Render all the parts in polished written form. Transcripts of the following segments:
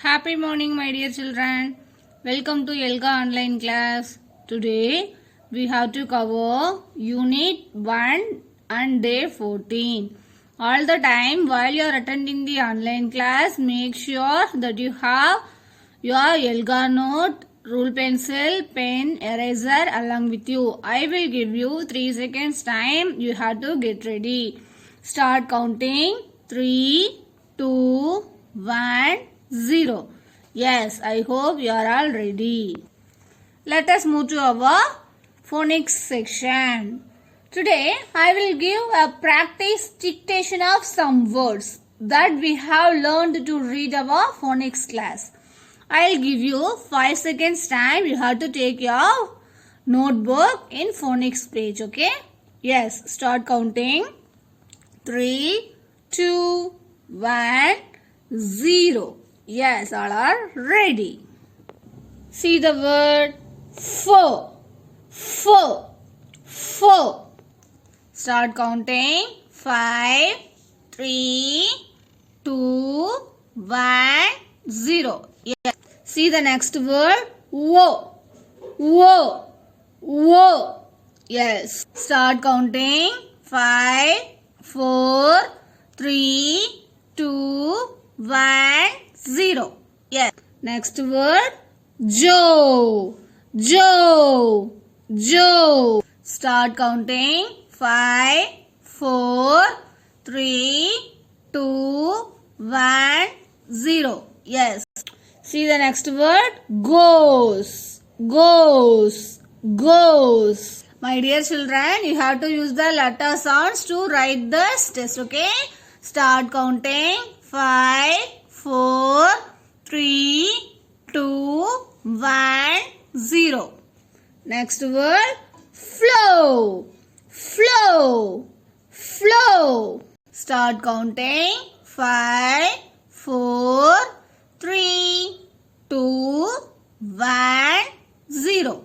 Happy morning, my dear children. Welcome to Elga online class. Today we have to cover Unit 1 and Day 14. All the time while you are attending the online class, make sure that you have your Elga note, rule pencil, pen, eraser along with you. I will give you 3 seconds time. You have to get ready. Start counting. 3, 2, 1, 0. Yes, I hope you are all ready. Let us move to our phonics section. Today I will give a practice dictation of some words that we have learned to read our phonics class. I will give you 5 seconds time. You have to take your notebook in phonics page, okay? Yes, start counting. 3, 2, 1, 0. Yes, all are ready. See the word four. Four. Four. Start counting. 5, 3, 2, 1, 0. Yes. See the next word. Wo. Wo. Wo. Yes. Start counting. 5, 4, 3, 2, 1, 0. Yes. Next word. Joe. Joe. Joe. Start counting. 5, 4, 3, 2, 1, 0. Yes. See the next word. Goes. Goes. Goes. My dear children, you have to use the letter sounds to write this test, okay? Start counting. 5, 4, 3, 2, 1, 0. Next word. Flow. Flow. Flow. Start counting. 5, 4, 3, 2, 1, 0.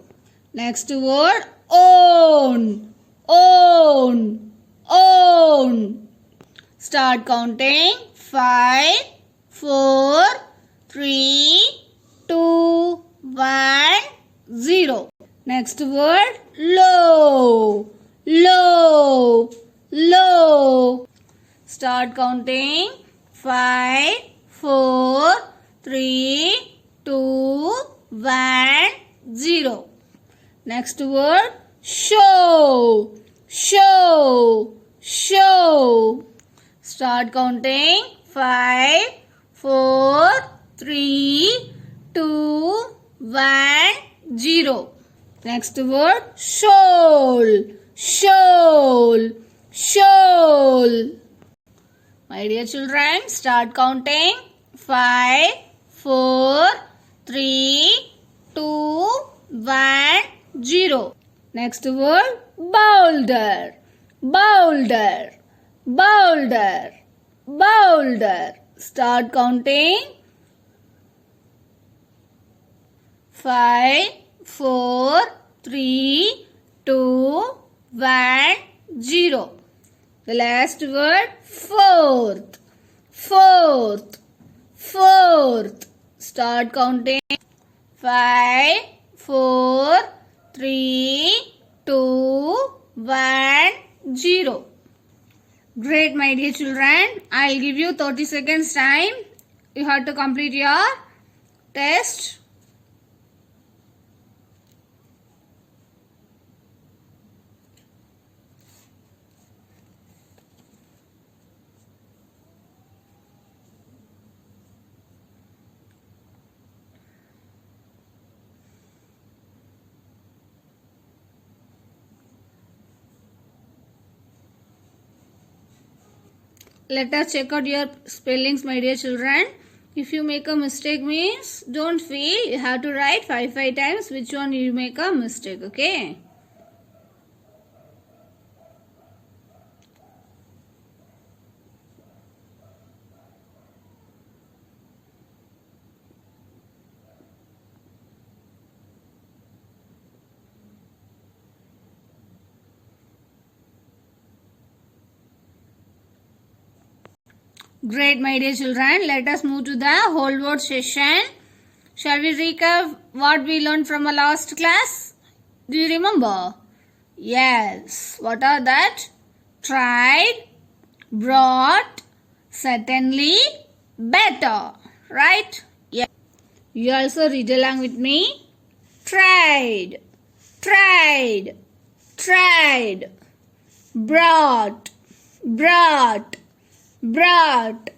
Next word. Own. Own. Own. Start counting. 5, 4, 3, 2, 1, 0. Next word. Low. Low. Low. Start counting. 5, 4, 3, 2, 1, 0. Next word. Show. Show. Show. Start counting. 5, 4, 3, 2, 1, 0. Next word. Shoal. Shoal. Shoal. My dear children, start counting. 5, 4, 3, 2, 1, 0. Next word. Boulder. Boulder. Boulder. Boulder. Start counting. 5, 4, 3, 2, 1, 0. The last word. Fourth. Fourth. Fourth. Start counting. 5, 4, 3, 2, 1, 0. Great, my dear children. I'll give you 30 seconds time. You have to complete your test. Let us check out your spellings, my dear children. If you make a mistake means don't feel. You have to write 5 times which one you make a mistake, okay? Great, my dear children. Let us move to the whole word session. Shall we recap what we learned from our last class? Do you remember? Yes. What are that? Tried, brought, certainly, better. Right? Yeah. You also read along with me. Tried, tried, tried. Brought, brought, brought.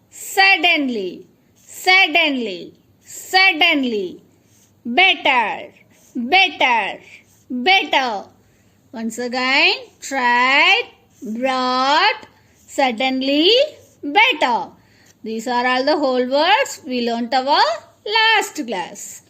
Suddenly, suddenly, suddenly. Better, better, better. Once again, tried, brought, suddenly, better. These are all the whole words we learnt our last class.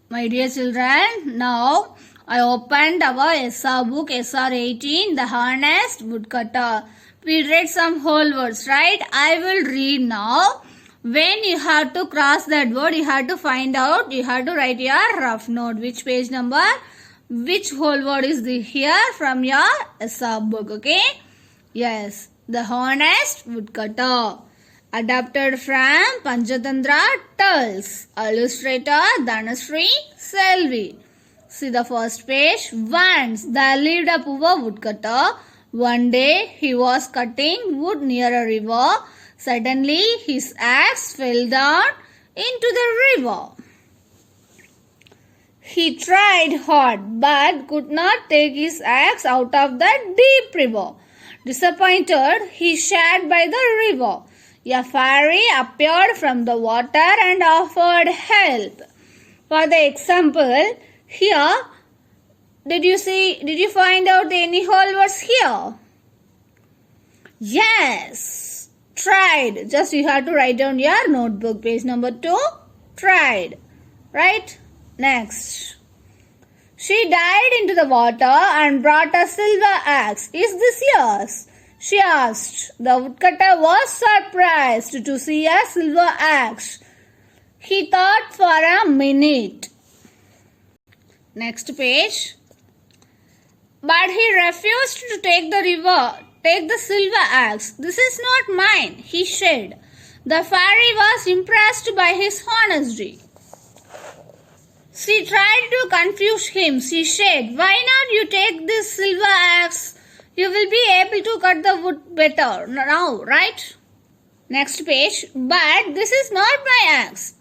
My dear children, now I opened our SR book, SR 18, The Honest Woodcutter. We read some whole words, right? I will read now. When you have to cross that word, you have to find out, you have to write your rough note. Which page number? Which whole word is here from your SR book, okay? Yes, The Honest Woodcutter. Adapted from Panchatantra Tales. Illustrator Dhanasree Selvi. See the first page. Once there lived a poor woodcutter. One day he was cutting wood near a river. Suddenly his axe fell down into the river. He tried hard but could not take his axe out of the deep river. Disappointed, he sat by the river. A fairy appeared from the water and offered help. For the example, here, did you find out any whole words here? Yes, tried. Just you have to write down your notebook, page number 2, tried. Right? Next. She dived into the water and brought a silver axe. Is this yours? She asked. The woodcutter was surprised to see a silver axe. He thought for a minute. Next page. But he refused to take the silver axe. This is not mine, he said. The fairy was impressed by his honesty. She tried to confuse him. She said, why not you take this silver axe? You will be able to cut the wood better now, right? Next page. But this is not my axe.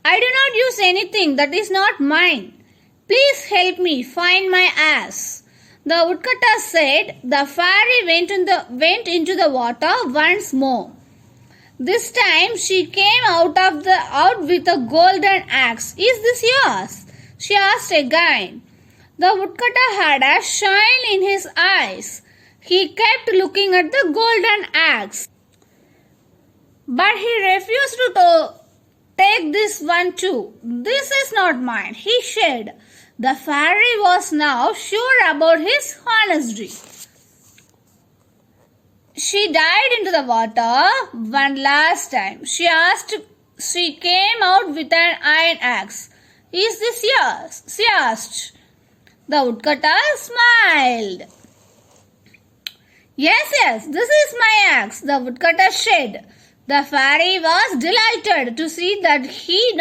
I do not use anything that is not mine. Please help me find my axe. The woodcutter said. The fairy went into the water once more. This time she came out with a golden axe. Is this yours? She asked again. The woodcutter had a shine in his eyes. He kept looking at the golden axe. But he refused to take this one too. This is not mine, he said. The fairy was now sure about his honesty. She dived into the water one last time. She came out with an iron axe. Is this yours? She asked. The woodcutter smiled. Yes, this is my axe, the woodcutter said. The fairy was delighted to see that he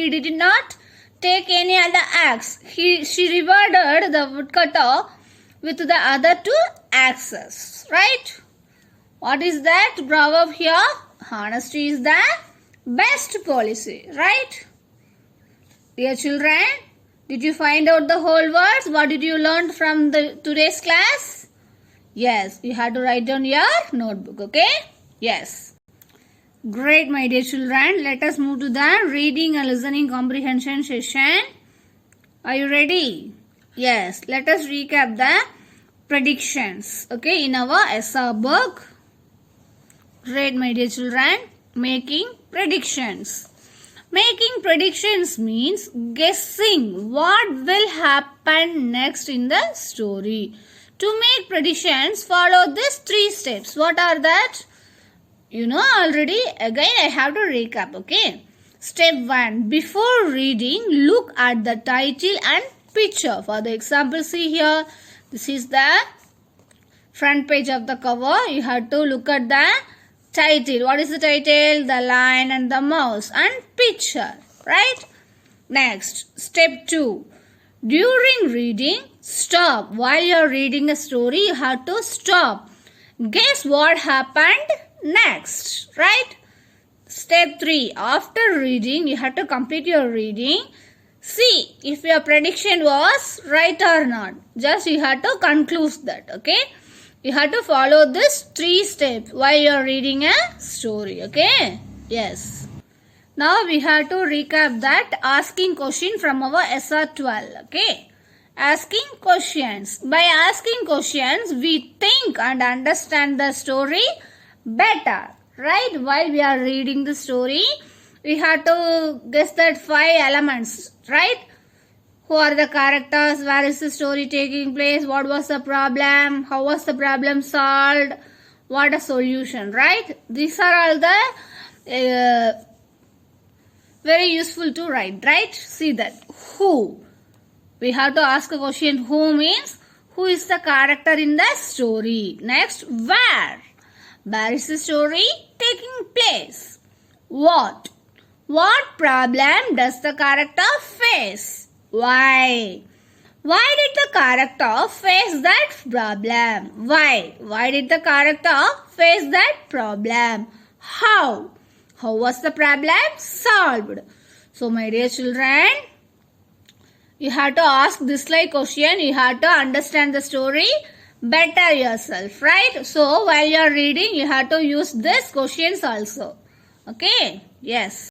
did not take any other axe. She rewarded the woodcutter with the other 2 axes. Right? What is that proverb here? Honesty is the best policy. Right? Dear children, did you find out the whole words? What did you learn from today's class? Yes, you have to write down your notebook, okay? Yes. Great, my dear children. Let us move to the reading and listening comprehension session. Are you ready? Yes. Let us recap the predictions, okay, in our SR book. Great, my dear children. Making predictions. Making predictions means guessing what will happen next in the story. To make predictions, follow these 3 steps. What are that? You know already. Again, I have to recap, okay? Step 1. Before reading, look at the title and picture. For the example, see here. This is the front page of the cover. You have to look at the title. What is the title? The Lion and the Mouse and picture, right? Next, step 2. During reading, stop. While you are reading a story, you have to stop. Guess what happened next, right? Step 3. After reading, you have to complete your reading. See if your prediction was right or not. Just you have to conclude that, okay? You have to follow this 3 steps while you are reading a story, okay? Yes. Now we have to recap that asking question from our SR12, okay? Asking questions. By asking questions, we think and understand the story better, right? While we are reading the story, we have to guess that 5 elements, right? Who are the characters? Where is the story taking place? What was the problem? How was the problem solved? What a solution, right? These are all the very useful to write, right? See that. Who? We have to ask a question. Who means who is the character in the story? Next, where? Where is the story taking place? What? What problem does the character face? Why? Why did the character face that problem? Why? Why did the character face that problem? How? How was the problem solved? So, my dear children, you have to ask this like question. You have to understand the story better yourself, right? So, while you are reading, you have to use these questions also. Okay? Yes.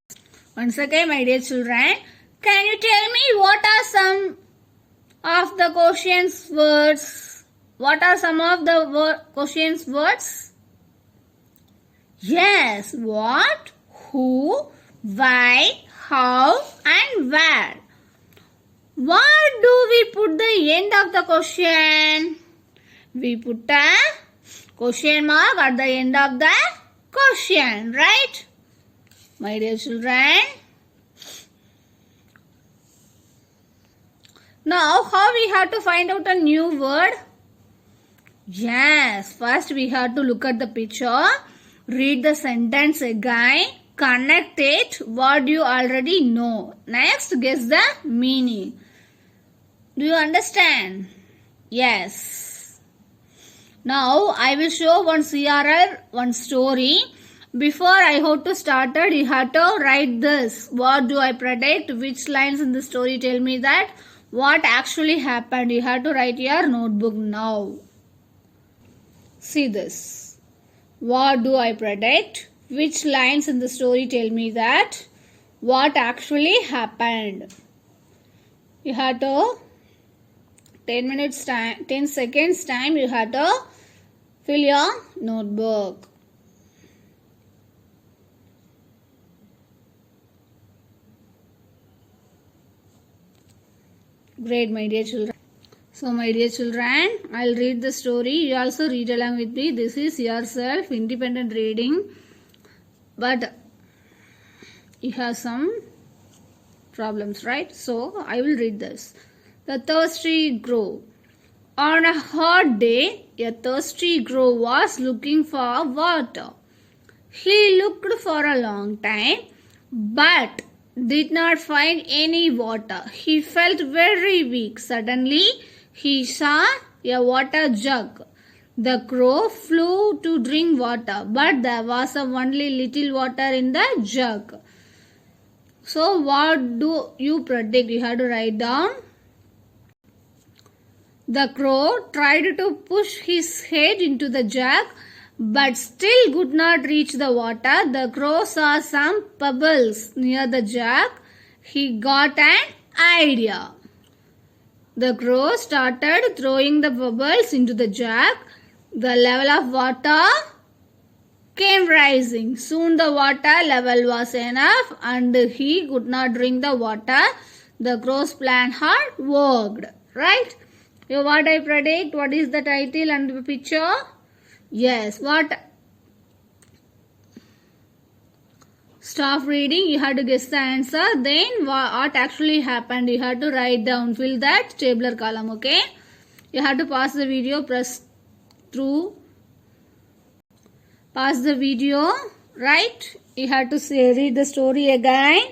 Once again, my dear children, can you tell me what are some of the questions words? What are some of the questions words? Yes. What? Who? Why? How? And where? What do we put the end of the question? We put a question mark at the end of the question, right? My dear children. Now, how we have to find out a new word? Yes, first we have to look at the picture, read the sentence again, connect it what you already know. Next, guess the meaning. Do you understand? Yes. Now, I will show one CRL, one story. Before I have to start it, you have to write this. What do I predict? Which lines in the story tell me that? What actually happened? You have to write your notebook now. See this. What do I predict? Which lines in the story tell me that? What actually happened? You have to 10 seconds time you have to fill your notebook. Great, my dear children. So, my dear children, I'll read the story. You also read along with me. This is yourself, independent reading. But you have some problems, right? So, I will read this. The thirsty crow. On a hot day, a thirsty crow was looking for water. He looked for a long time, but did not find any water. He felt very weak. Suddenly, he saw a water jug. The crow flew to drink water, but there was only little water in the jug. So, what do you predict? You have to write down. The crow tried to push his head into the jug, but still could not reach the water. The crow saw some pebbles near the jug. He got an idea. The crow started throwing the pebbles into the jug. The level of water came rising. Soon the water level was enough and he could not drink the water. The crow's plan had worked. Right? What I predict? What is the title and the picture? Yes, what? Stop reading. You have to guess the answer. Then what actually happened? You have to write down. Fill that tabular column. Okay. You have to pause the video. Press pause the video, right? You have to say, read the story again.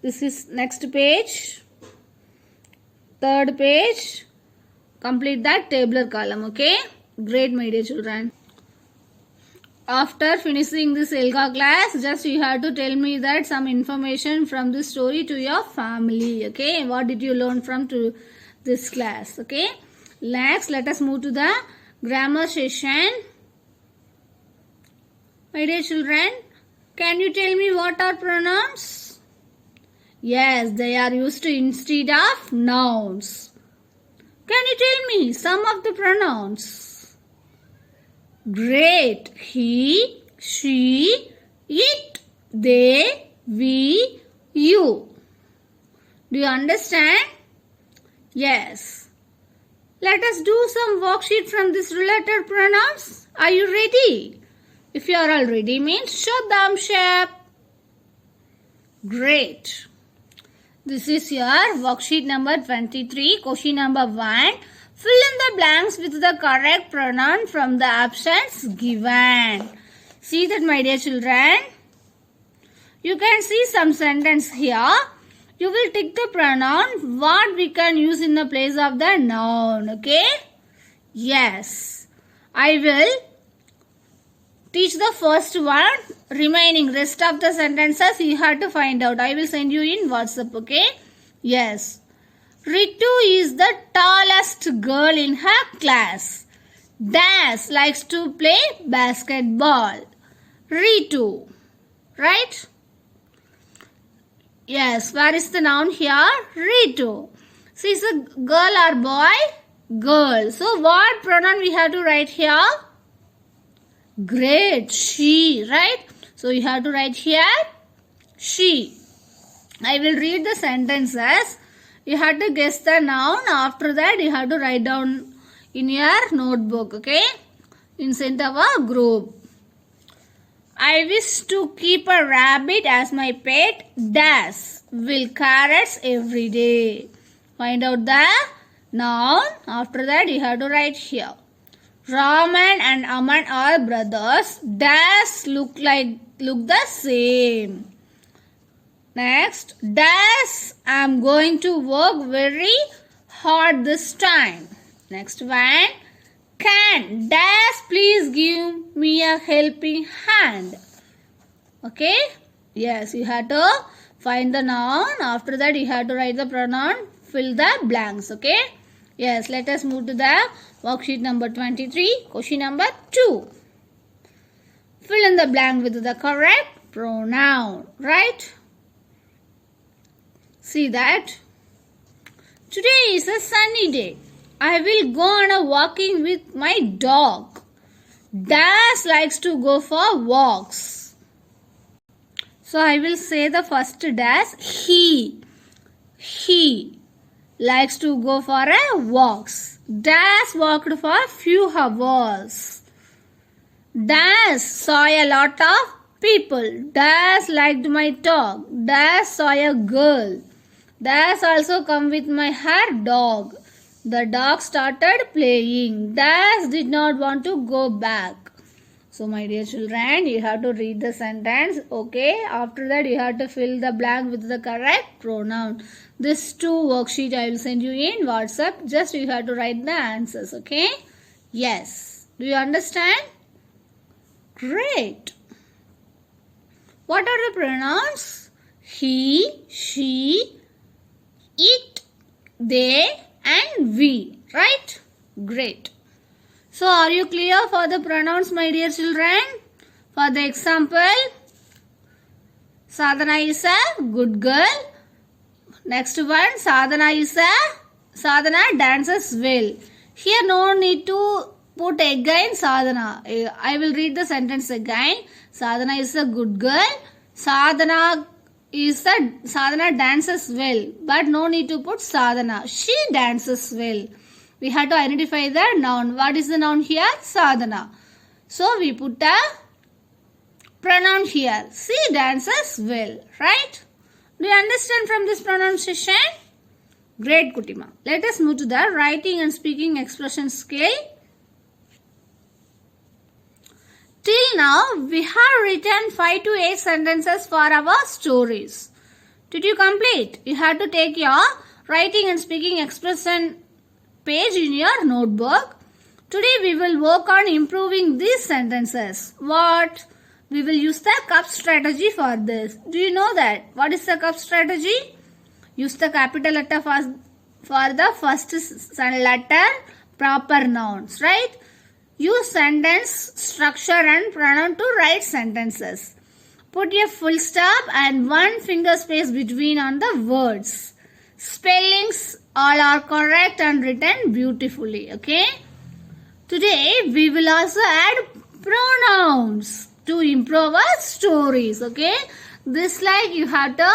This is next page, third page. Complete that tabular column, okay? Great, my dear children. After finishing this ELCA class, just you have to tell me that some information from this story to your family, okay? What did you learn from to this class, okay? Next, let us move to the grammar session. My dear children, can you tell me what are pronouns? Yes, they are used instead of nouns. Can you tell me some of the pronouns? Great. He, she, it, they, we, you. Do you understand? Yes. Let us do some worksheet from this related pronouns. Are you ready? If you are all ready, means show thumbs up. Great. This is your worksheet number 23, question number 1. Fill in the blanks with the correct pronoun from the options given. See that, my dear children. You can see some sentence here. You will tick the pronoun what we can use in the place of the noun. Okay? Yes. I will teach the first one. Remaining rest of the sentences you have to find out. I will send you in WhatsApp. Okay? Yes. Ritu is the tallest girl in her class. Dash likes to play basketball. Ritu. Right? Yes. Where is the noun here? Ritu. So is a girl or boy? Girl. So what pronoun we have to write here? Great. She. Right? So you have to write here she. I will read the sentences. You have to guess the noun. After that, you have to write down in your notebook. Okay? In center of a group. I wish to keep a rabbit as my pet. Dash will carrots every day. Find out the noun. After that, you have to write here. Raman and Aman are brothers. Dash look the same. Next, dash I'm going to work very hard this time. Next one, can dash please give me a helping hand. Okay? Yes, you have to find the noun. After that, you have to write the pronoun. Fill the blanks. Okay? Yes, let us move to the worksheet number 23, question number 2. Fill in the blank with the correct pronoun. Right? See that? Today is a sunny day. I will go on a walking with my dog. Dash likes to go for walks. So I will say the first dash. He likes to go for a walks. Dash walked for a few hours. Dash saw a lot of people. Dash liked my dog. Dash saw a girl. Dash also come with her dog. The dog started playing. Dash did not want to go back. So my dear children, you have to read the sentence. Okay. After that, you have to fill the blank with the correct pronoun. This 2 worksheet I will send you in WhatsApp. Just you have to write the answers. Okay. Yes. Do you understand? Great. What are the pronouns? He, she, it, they and we. Right? Great. So are you clear for the pronouns, my dear children? For the example, Sadhana is a good girl. Next one, Sadhana dances well. Here no need to put again Sadhana. I will read the sentence again. Sadhana is a good girl. Sadhana dances well. But no need to put Sadhana. She dances well. We have to identify the noun. What is the noun here? Sadhana. So we put a pronoun here. She dances well. Right? Do you understand from this pronunciation? Great, Kutima. Let us move to the writing and speaking expression skill. Till now, we have written 5 to 8 sentences for our stories. Did you complete? You have to take your writing and speaking expression page in your notebook. Today we will work on improving these sentences. What? We will use the cup strategy for this. Do you know that? What is the cup strategy? Use the capital letter for the first letter, proper nouns, right? Use sentence structure and pronoun to write sentences. Put a full stop and one finger space between on the words. Spellings all are correct and written beautifully. Okay. Today we will also add pronouns to improve our stories. Okay. This like you have to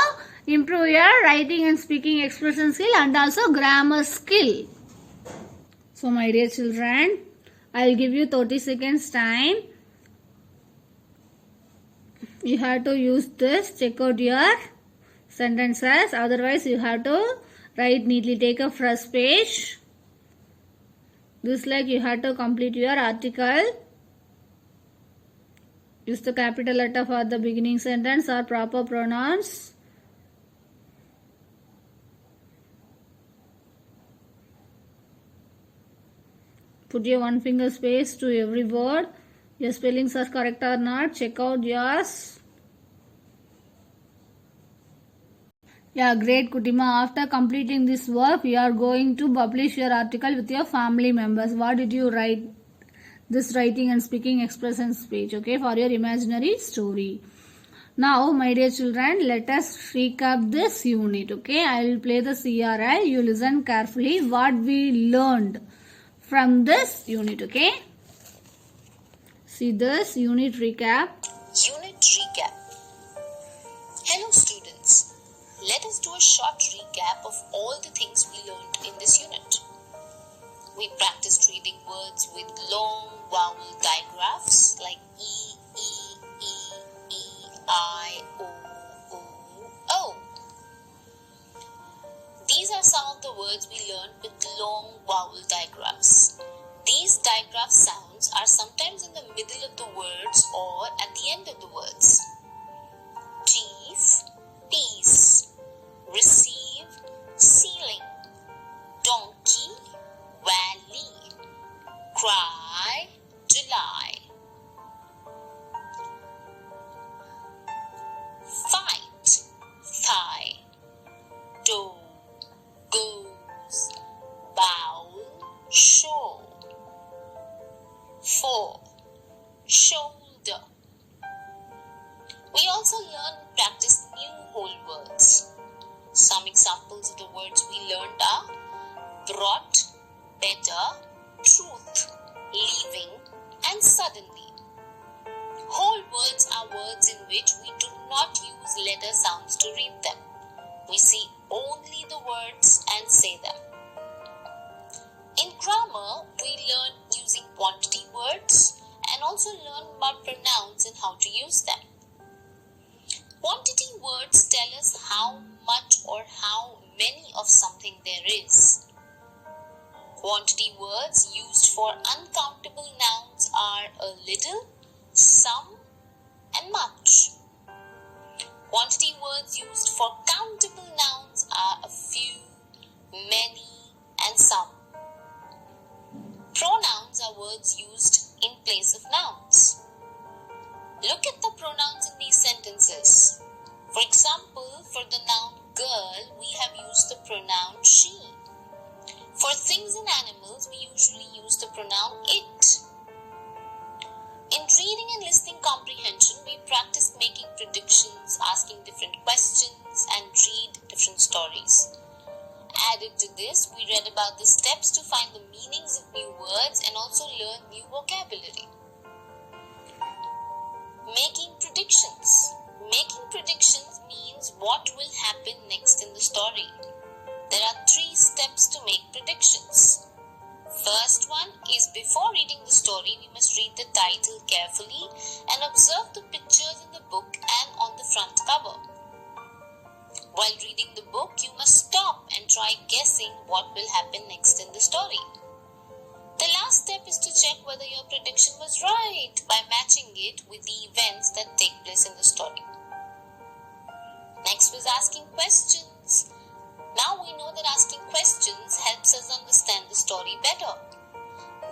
improve your writing and speaking expression skill and also grammar skill. So my dear children, I will give you 30 seconds time. You have to use this. Check out your sentences. Otherwise, you have to write neatly. Take a fresh page. This like you have to complete your article. Use the capital letter for the beginning sentence or proper pronouns. Put your one finger space to every word. Your spellings are correct or not. Check out yours. Yeah, great Kutima. After completing this work, you are going to publish your article with your family members. What did you write? This writing and speaking expressions page, okay, for your imaginary story. Now, my dear children, let us recap this unit, okay. I will play the CRI. You listen carefully what we learned from this unit, okay. See this unit recap. Unit recap. Hello students. Let us do a short recap of all the things we learned in this unit. We practiced reading words with long vowel digraphs like E, E, E, E, I, O, O, O. These are some of the words we learned with long vowel digraphs. These digraph sounds are sometimes in the middle of the words or at the end of the words. Teeth, peace. Receive, ceiling. Donkey, valley. Cry, July. Fight, thigh. Toe, goes. Bowl, show. For, shoulder. We also learn and practice new whole words. Some examples of the words we learned are brought, better, truth, leaving, and suddenly. Whole words are words in which we do not use letter sounds to read them. We see only the words and say them. In grammar, we learn using quantity words and also learn about pronouns and how to use them. Quantity words tell us how much or how many of something there is. Quantity words used for uncountable nouns are a little, some, and much. Quantity words used for countable nouns are a few, many, and some. Pronouns are words used in place of nouns. Look at the pronouns in these sentences. For example, for the noun girl, we have used the pronoun she. For things and animals, we usually use the pronoun it. In reading and listening comprehension, we practice making predictions, asking different questions, and read different stories. Added to this, we read about the steps to find the meanings of new words and also learn new vocabulary. Making predictions. Making predictions means what will happen next in the story. There are 3 steps to make predictions. First one is before reading the story, we must read the title carefully and observe the pictures in the book and on the front cover. While reading the book, you must stop and try guessing what will happen next in the story. The last step is to check whether your prediction was right by matching it with the events that take place in the story. Next was asking questions. Now we know that asking questions helps us understand the story better.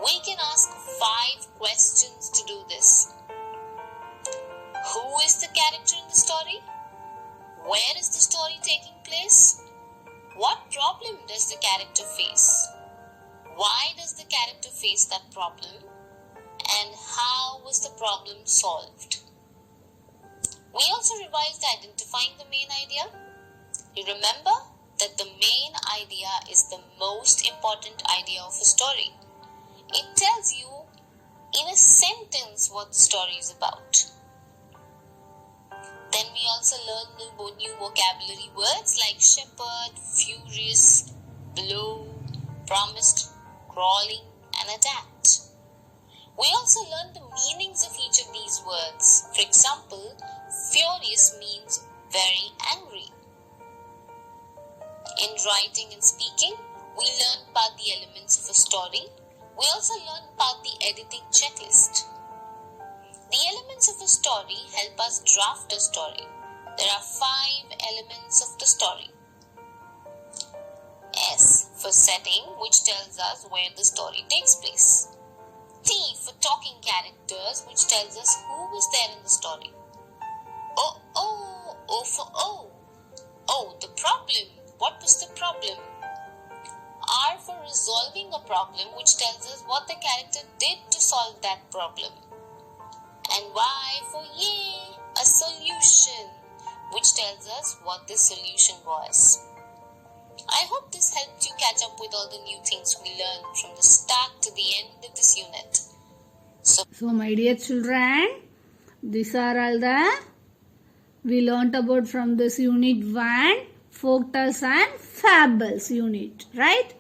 We can ask 5 questions to do this. Who is the character in the story? Where is the story taking place? What problem does the character face? Why does the character face that problem? And how was the problem solved? We also revised identifying the main idea. You remember that the main idea is the most important idea of a story. It tells you in a sentence what the story is about. Then we also learned new vocabulary words like shepherd, furious, blow, promised, crawling, and adapt. We also learned the meanings of each of these words. For example, furious means very angry. In writing and speaking, we learned about the elements of a story. We also learned about the editing checklist. The elements of a story help us draft a story. There are 5 elements of the story. S for setting, which tells us where the story takes place. T for talking characters, which tells us who is there in the story. O for O. O, the problem. What was the problem? R for resolving a problem, which tells us what the character did to solve that problem. And Y for yay, a solution, which tells us what the solution was. I hope this helped you catch up with all the new things we learned from the start to the end of this unit. So my dear children, these are all the we learnt about from this unit 1, folk tales and fables unit, right?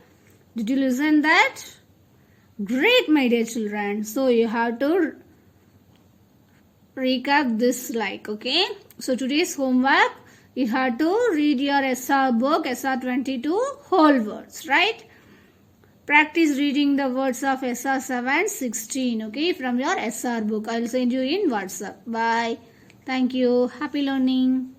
Did you listen that? Great, my dear children. So you have to recap this okay? So today's homework, you have to read your SR book, SR 22 whole words, right? Practice reading the words of SR 7, 16, okay? From your SR book. I will send you in WhatsApp. Bye. Thank you. Happy learning.